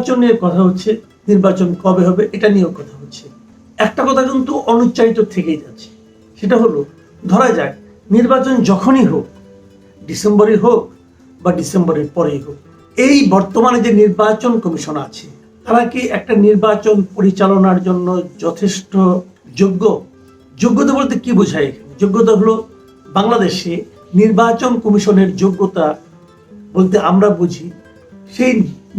নির্বাচন নিয়ে কথা হচ্ছে, নির্বাচন কবে হবে এটা নিয়েও কথা হচ্ছে। একটা কথা কিন্তু অনুচ্চারিত থেকেই যাচ্ছে, সেটা হলো ধরা যাক নির্বাচন যখনই হোক, ডিসেম্বরে হোক বা ডিসেম্বরের পরেই হোক, এই বর্তমানে যে নির্বাচন কমিশন আছে তারা কি একটা নির্বাচন পরিচালনার জন্য যথেষ্ট যোগ্য? যোগ্যতা বলতে কি বোঝায় এখানে? যোগ্যতা হলো বাংলাদেশে নির্বাচন কমিশনের যোগ্যতা বলতে আমরা বুঝি সেই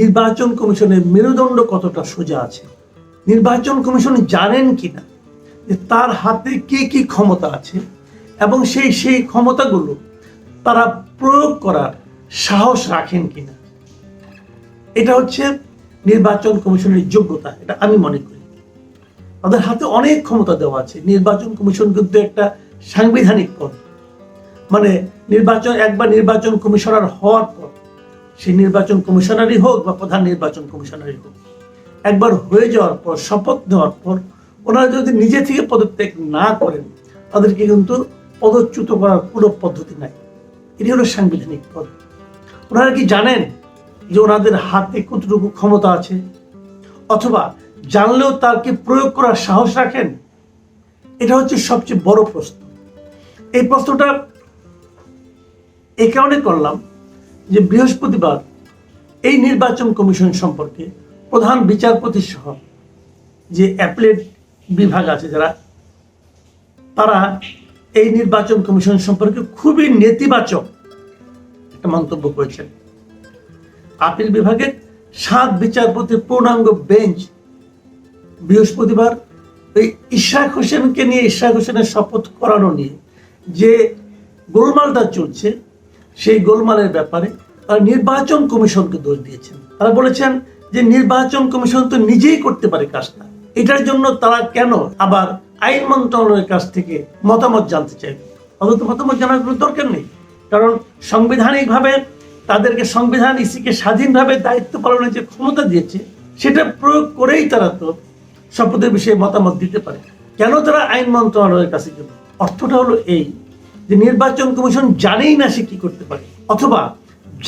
নির্বাচন কমিশনের মেরুদণ্ড কতটা সোজা আছে, নির্বাচন কমিশন জানেন কিনা যে তার হাতে কি কি ক্ষমতা আছে এবং সেই ক্ষমতাগুলো তারা প্রয়োগ করার সাহস রাখেন কিনা। এটা হচ্ছে নির্বাচন কমিশনের যোগ্যতা, এটা আমি মনে করি। তাদের হাতে অনেক ক্ষমতা দেওয়া আছে। নির্বাচন কমিশন কিন্তু একটা সাংবিধানিক পদ, মানে একবার নির্বাচন কমিশনার হওয়ার পর, সেই নির্বাচন কমিশনারই হোক বা প্রধান নির্বাচন কমিশনারই হোক, একবার হয়ে যাওয়ার পর, শপথ নেওয়ার পর ওনারা যদি নিজে থেকে পদত্যাগ না করেন তাদেরকে কিন্তু পদচ্যুত করার কোনো পদ্ধতি নাই। এটি হলো সাংবিধানিক পদ। ওনারা কি জানেন যে ওনাদের হাতে কতটুকু ক্ষমতা আছে? অথবা জানলেও তাকে প্রয়োগ করার সাহস রাখেন? এটা হচ্ছে সবচেয়ে বড় প্রশ্ন। এই প্রশ্নটা এই কারণে করলাম যে বৃহস্পতিবার এই নির্বাচন কমিশন সম্পর্কে প্রধান বিচারপতি সহ যে অ্যাপেলেট বিভাগ আছে তারা এই নির্বাচন কমিশন সম্পর্কে খুবই নেতিবাচক একটা মন্তব্য করেছেন। আপিল বিভাগের 7 বিচারপতির পূর্ণাঙ্গ বেঞ্চ বৃহস্পতিবার এই ইশরাক হোসেনের শপথ করানো নিয়ে যে গোলমালটা চলছে, সেই গোলমালের ব্যাপারে তারা নির্বাচন কমিশনকে দোষ দিয়েছেন। তারা বলেছেন যে নির্বাচন কমিশন তো নিজেই করতে পারে কাজটা, এটার জন্য তারা কেন আবার আইন মন্ত্রণালয়ের কাছ থেকে মতামত জানতে চাইবে? অথচ মতামত জানার কোনো দরকার নেই, কারণ সাংবিধানিকভাবে তাদেরকে সংবিধান ইসিকে স্বাধীনভাবে দায়িত্ব পালনের যে ক্ষমতা দিয়েছে সেটা প্রয়োগ করেই তারা তো শপথের বিষয়ে মতামত দিতে পারে। কেন তারা আইন মন্ত্রণালয়ের কাছে গেল? অর্থটা হলো এই যে নির্বাচন কমিশন জানেই না সে কি করতে পারে, অথবা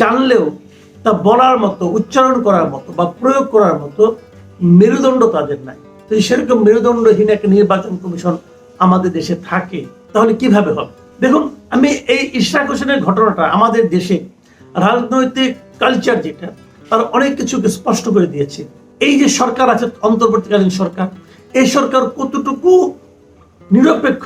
জানলেও তা বলার মতো, উচ্চারণ করার মতো বা প্রয়োগ করার মতো মেরুদণ্ড তাদের নাই। যদি সেরকম মেরুদণ্ডহীন একটা নির্বাচন কমিশন আমাদের দেশে থাকে তাহলে কিভাবে হবে? দেখুন, আমি এই ইশরাক হোসেনের ঘটনাটা আমাদের দেশে রাজনৈতিক কালচার যেটা তার অনেক কিছুকে স্পষ্ট করে দিয়েছে। এই যে সরকার আছে, অন্তর্বর্তীকালীন সরকার, এই সরকার কতটুকু নিরপেক্ষ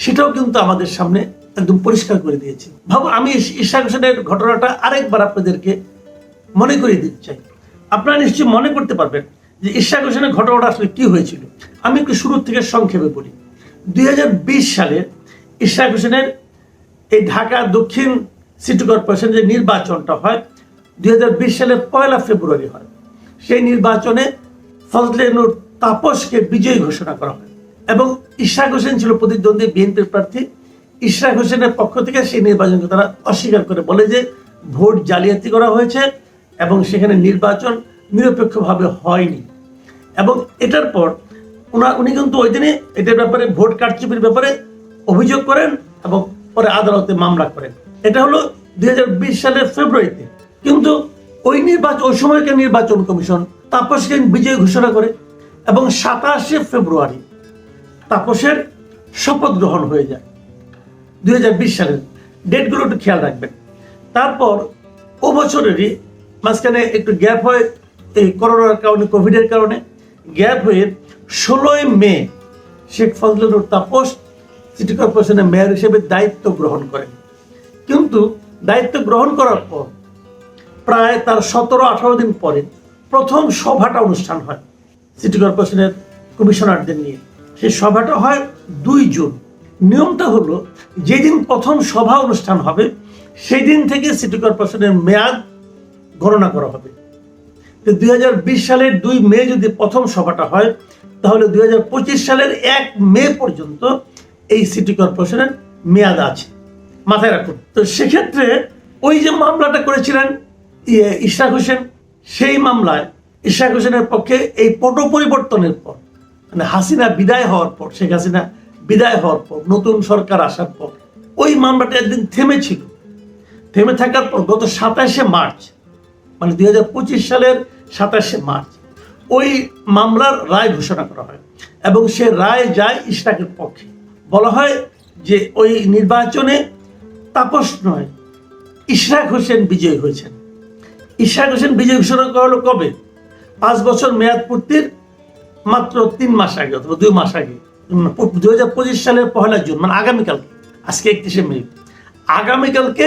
সেটাও কিন্তু আমাদের সামনে একদম পরিষ্কার করে দিয়েছে। ভাবুন, আমি ইশরাক হোসেনের ঘটনাটা আরেকবার আপনাদেরকে মনে করিয়ে দিতে চাই। আপনারা নিশ্চয়ই মনে করতে পারবেন যে ইশরাক হোসেনের ঘটনাটা আসলে কি হয়েছিল। আমি একটু শুরু থেকে সংক্ষেপে বলি। 2020 সালে ইশরাক হোসেনের এই ঢাকা দক্ষিণ সিটি কর্পোরেশন যে নির্বাচনটা হয় 2020 সালের 1 ফেব্রুয়ারি হয়। সেই নির্বাচনে ফজলে নূর তাপসকে বিজয়ী ঘোষণা করা হয় এবং ইশরাক হোসেন ছিল প্রতিদ্বন্দ্বী বিএনপির প্রার্থী। ইশরাক হোসেনের পক্ষ থেকে সেই নির্বাচনকে তারা অস্বীকার করে বলে যে ভোট জালিয়াতি করা হয়েছে এবং সেখানে নির্বাচন নিরপেক্ষভাবে হয়নি। এবং এটার পর উনি কিন্তু ওই দিনে এটার ব্যাপারে, ভোট কারচুপির ব্যাপারে অভিযোগ করেন এবং পরে আদালতে মামলা করেন। এটা হলো 2020 সালের ফেব্রুয়ারিতে। কিন্তু ওই সময়কার নির্বাচন কমিশন তাপসকে বিজয়ী ঘোষণা করে এবং 27 ফেব্রুয়ারি তাপসের শপথ গ্রহণ হয়ে যায় 2020 সালের। ডেটগুলো একটু খেয়াল রাখবেন। তারপর ও বছরেরই মাঝখানে একটু গ্যাপ হয়, এই করোনার কারণে, কোভিডের কারণে গ্যাপ হয়ে 16 মে শেখ ফজলে নূর তাপস সিটি কর্পোরেশনের মেয়র হিসেবে দায়িত্ব গ্রহণ করেন। কিন্তু দায়িত্ব গ্রহণ করার পর প্রায় তার 17-18 দিন পরে প্রথম সভাটা অনুষ্ঠান হয় সিটি কর্পোরেশনের কমিশনারদের নিয়ে। সেই সভাটা হয় 2 জুন। নিয়মটা হলো যেদিন প্রথম সভা অনুষ্ঠান হবে সেই দিন থেকে সিটি কর্পোরেশনের মেয়াদ গণনা করা হবে। 2020 সালের 2 মে যদি প্রথম সভাটা হয় তাহলে 2025 সালের 1 মে পর্যন্ত এই সিটি কর্পোরেশনের মেয়াদ আছে, মাথায় রাখুন। তো সেক্ষেত্রে ওই যে মামলাটা করেছিলেন ইশরাক হোসেন, সেই মামলায় ইশরাক হোসেনের পক্ষে এই পট পরিবর্তনের পর, মানে হাসিনা বিদায় হওয়ার পর, শেখ হাসিনা বিদায় হওয়ার পর, নতুন সরকার আসার পর ওই মামলাটা একদিন থেমে থাকার পর গত 27 মার্চ, মানে 2025 সালের 27 মার্চ ওই মামলার রায় ঘোষণা করা হয় এবং সে রায় যায় ইশরাকের পক্ষে। বলা হয় যে ওই নির্বাচনে তাপস নয়, ইশরাক হোসেন বিজয়ী হয়েছেন। ইশরাক হোসেন বিজয়ী ঘোষণা করা হলো কবে? 5 বছর মেয়াদ পূর্তির মাত্র 3 মাস আগে অথবা 2 মাস আগে, 2025 সালের 1 জুন, মানে আগামীকালকে। আজকে 31 মে, আগামীকালকে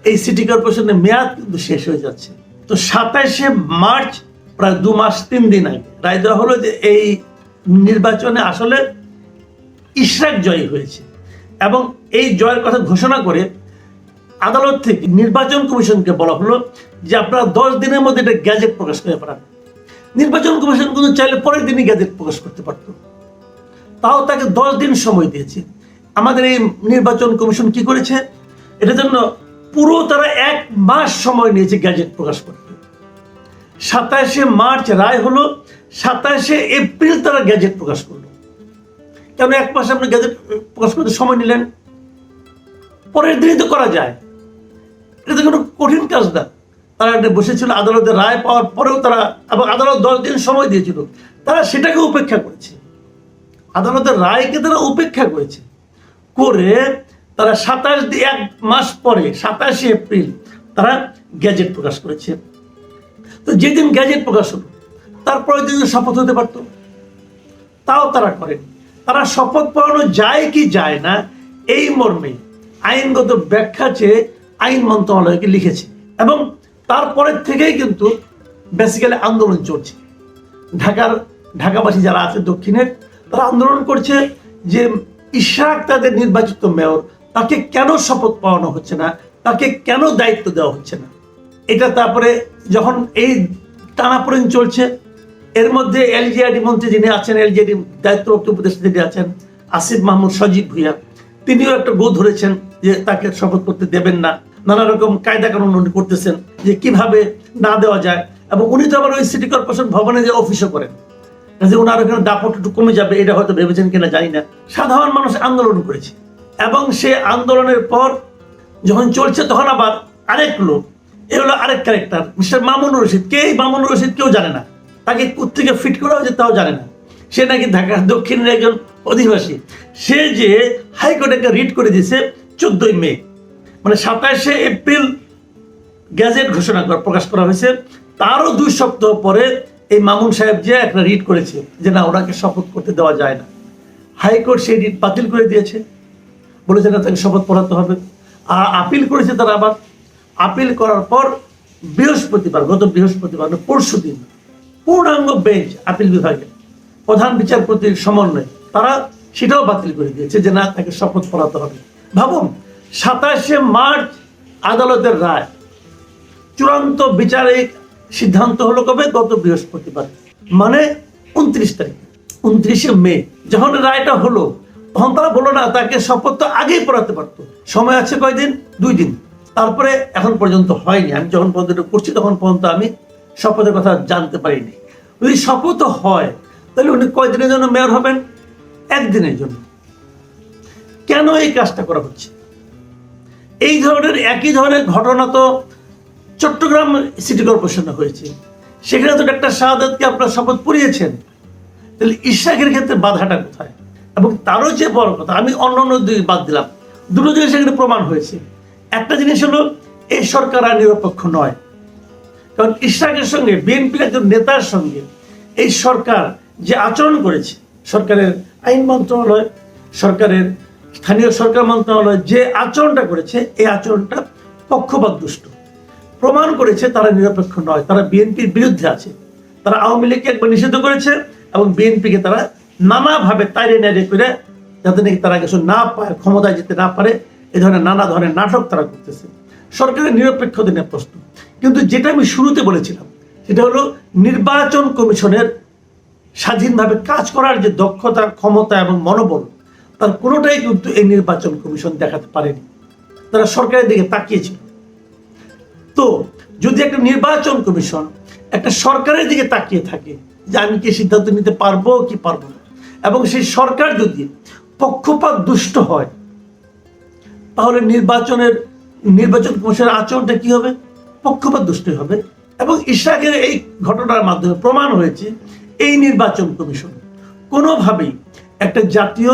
এই সিটি কর্পোরেশনের মেয়াদ কিন্তু শেষ হয়ে যাচ্ছে। তো 27 মার্চ, প্রায় 2 মাস 3 দিন আগে রায় দেওয়া হলো যে এই নির্বাচনে আসলে ইশরাক জয়ী হয়েছে এবং এই জয়ের কথা ঘোষণা করে আদালত থেকে নির্বাচন কমিশনকে বলা হলো যে আপনারা 10 দিনের মধ্যে এটা গ্যাজেট প্রকাশ করে পারেন। নির্বাচন কমিশন কিন্তু চাইলে পরের দিনই গ্যাজেট প্রকাশ করতে পারত, তাও তাকে 10 দিন সময় দিয়েছে। আমাদের এই নির্বাচন কমিশন কি করেছে? এটার জন্য পুরো তারা 1 মাস সময় নিয়েছে গ্যাজেট প্রকাশ করতে। 27 মার্চ রায় হলো, 27 এপ্রিল তারা গ্যাজেট প্রকাশ করলো। কেন 1 মাস আপনি গ্যাজেট প্রকাশ করতে সময় নিলেন? পরের দিনই তো করা যায়, এটা তো কোনো কঠিন কাজ না। তারা একটা বসেছিল আদালতের রায় পাওয়ার পরেও তারা, এবং আদালত 10 দিন সময় দিয়েছিল, তারা সেটাকে উপেক্ষা করেছে। আদালতের রায়কে তারা উপেক্ষা করেছে করে তারা 1 মাস পরে 27 এপ্রিল তারা গ্যাজেট প্রকাশ করেছে। তো যেদিন গ্যাজেট প্রকাশ হলো তারপরের দিন শপথ হতে পারতো, তাও তারা করেন। তারা শপথ পড়ানো যায় কি যায় না এই মর্মে আইনগত ব্যাখ্যা চেয়ে আইন মন্ত্রণালয়কে লিখেছে এবং তারপরের থেকেই কিন্তু বেসিক্যালি আন্দোলন চলছে। ঢাকাবাসী যারা আছে দক্ষিণের, তারা আন্দোলন করছে যে ইশরাক তাদের নির্বাচিত মেয়র, তাকে কেন শপথ পাওয়ানো হচ্ছে না, তাকে কেন দায়িত্ব দেওয়া হচ্ছে না। এটা তারপরে যখন এই টানাপোড়েন চলছে, এর মধ্যে এলজিআরডি মন্ত্রী যিনি আছেন, এলজিআরডি দায়িত্বপ্রাপ্ত উপদেষ্টা যিনি আছেন আসিফ মাহমুদ সজীব ভুঁইয়া, তিনিও একটা গো ধরেছেন যে তাকে শপথ করতে দেবেন না। নানা রকম কায়দা কানুন উনি করতেছেন যে কিভাবে না দেওয়া যায়, এবং উনি তো আবার ওই সিটি কর্পোরেশন ভবনে যে অফিসও করেন, যে ওনার ওখানে দাপট একটু কমে যাবে, এটা হয়তো ভেবেছেন কিনা জানি না। সাধারণ মানুষ আন্দোলন করেছে এবং সে আন্দোলনের পর যখন চলছে তখন আবার আরেক লোক, এ হলো আরেক ক্যারেক্টার, মিস্টার মামুনুর রশিদ। কে এই মামুনুর রশিদ? কেউ জানে না, তাকে কোত্থেকে ফিট করা হয়েছে তাও জানে না। সে নাকি ঢাকা দক্ষিণের একজন অধিবাসী। সে যে হাইকোর্টে একটা রিট করে দিয়েছে 14 মে, মানে 27 এপ্রিল গ্যাজেট ঘোষণা প্রকাশ করা হয়েছে, তারও 2 সপ্তাহ পরে এই মামুন সাহেব যে একটা রিট করেছে যে না, ওনাকে শপথ করতে দেওয়া যায় না। হাইকোর্ট সেই রিট বাতিল করে দিয়েছে, বলেছে না তাকে শপথ পড়াতে হবে। আর আপিল করেছে তারা। আবার আপিল করার পর গত বৃহস্পতিবার পরশু দিন পূর্ণাঙ্গ বেঞ্চ আপিল বিভাগে প্রধান বিচারপতির সমন্বয়ে তারা সেটাও বাতিল করে দিয়েছে যে না, তাকে শপথ পড়াতে হবে। ভাবুন, 27 মার্চ আদালতের রায়, চূড়ান্ত বিচারিক সিদ্ধান্ত হলো কবে? গত বৃহস্পতিবার, মানে 29 তারিখ, 29 মে যখন রায়টা হলো, তখন তারা বললো না, তাকে শপথ তো আগেই পড়াতে পারতো। সময় আছে কয়দিন? 2 দিন। তারপরে এখন পর্যন্ত হয়নি। আমি যখন পর্যন্ত করছি তখন পর্যন্ত আমি শপথের কথা জানতে পারিনি। যদি শপথ হয় তাহলে উনি কয়দিনের জন্য মেয়র হবেন? 1 দিনের জন্য। কেন এই কাজটা করা হচ্ছে? এই ধরনের একই ধরনের ঘটনা তো চট্টগ্রাম সিটি কর্পোরেশনে হয়েছে। সেখানে তো ডাক্তার শাহাদাতকে আপনারা শপথ পড়িয়েছেন, তাহলে ইশরাকের ক্ষেত্রে বাধাটা কোথায়? এবং তারও যে বড় কথা, আমি অন্য 2 বাদ দিলাম, 2টো জিনিস সেখানে প্রমাণ হয়েছে। একটা জিনিস হলো এই সরকার আর নিরপেক্ষ নয়, কারণ ইশরাকের সঙ্গে বিএনপির একজন নেতার সঙ্গে এই সরকার যে আচরণ করেছে, সরকারের আইন মন্ত্রণালয়, সরকারের স্থানীয় সরকার মন্ত্রণালয় যে আচরণটা করেছে, এই আচরণটা পক্ষপাত দুষ্ট প্রমাণ করেছে। তারা নিরপেক্ষ নয়, তারা বিএনপির বিরুদ্ধে আছে। তারা আওয়ামী লীগকে একবার নিষিদ্ধ করেছে এবং বিএনপিকে তারা নানাভাবে তাইরে নাইরে করে, যাতে নাকি তারা কিছু না পায়, ক্ষমতায় যেতে না পারে, এ ধরনের নানা ধরনের নাটক তারা করতেছে। সরকারের নিরপেক্ষতা নিয়ে প্রশ্ন। কিন্তু যেটা আমি শুরুতে বলেছিলাম সেটা হলো নির্বাচন কমিশনের স্বাধীনভাবে কাজ করার যে দক্ষতা, ক্ষমতা এবং মনোবল, তার কোনোটাই কিন্তু এই নির্বাচন কমিশন দেখাতে পারেনি। তারা সরকারের দিকে তাকিয়েছিল। তো যদি একটা নির্বাচন কমিশন একটা সরকারের দিকে তাকিয়ে থাকে যে আমি কি সিদ্ধান্ত নিতে পারবো কি পারবো না, এবং সেই সরকার যদি পক্ষপাত দুষ্ট হয়, তাহলে নির্বাচন কমিশনের আচরণটা কি হবে? পক্ষপাত দুষ্টই হবে। এবং ইশরাকের এই ঘটনার মাধ্যমে প্রমাণ হয়েছে এই নির্বাচন কমিশন কোনোভাবেই একটা জাতীয়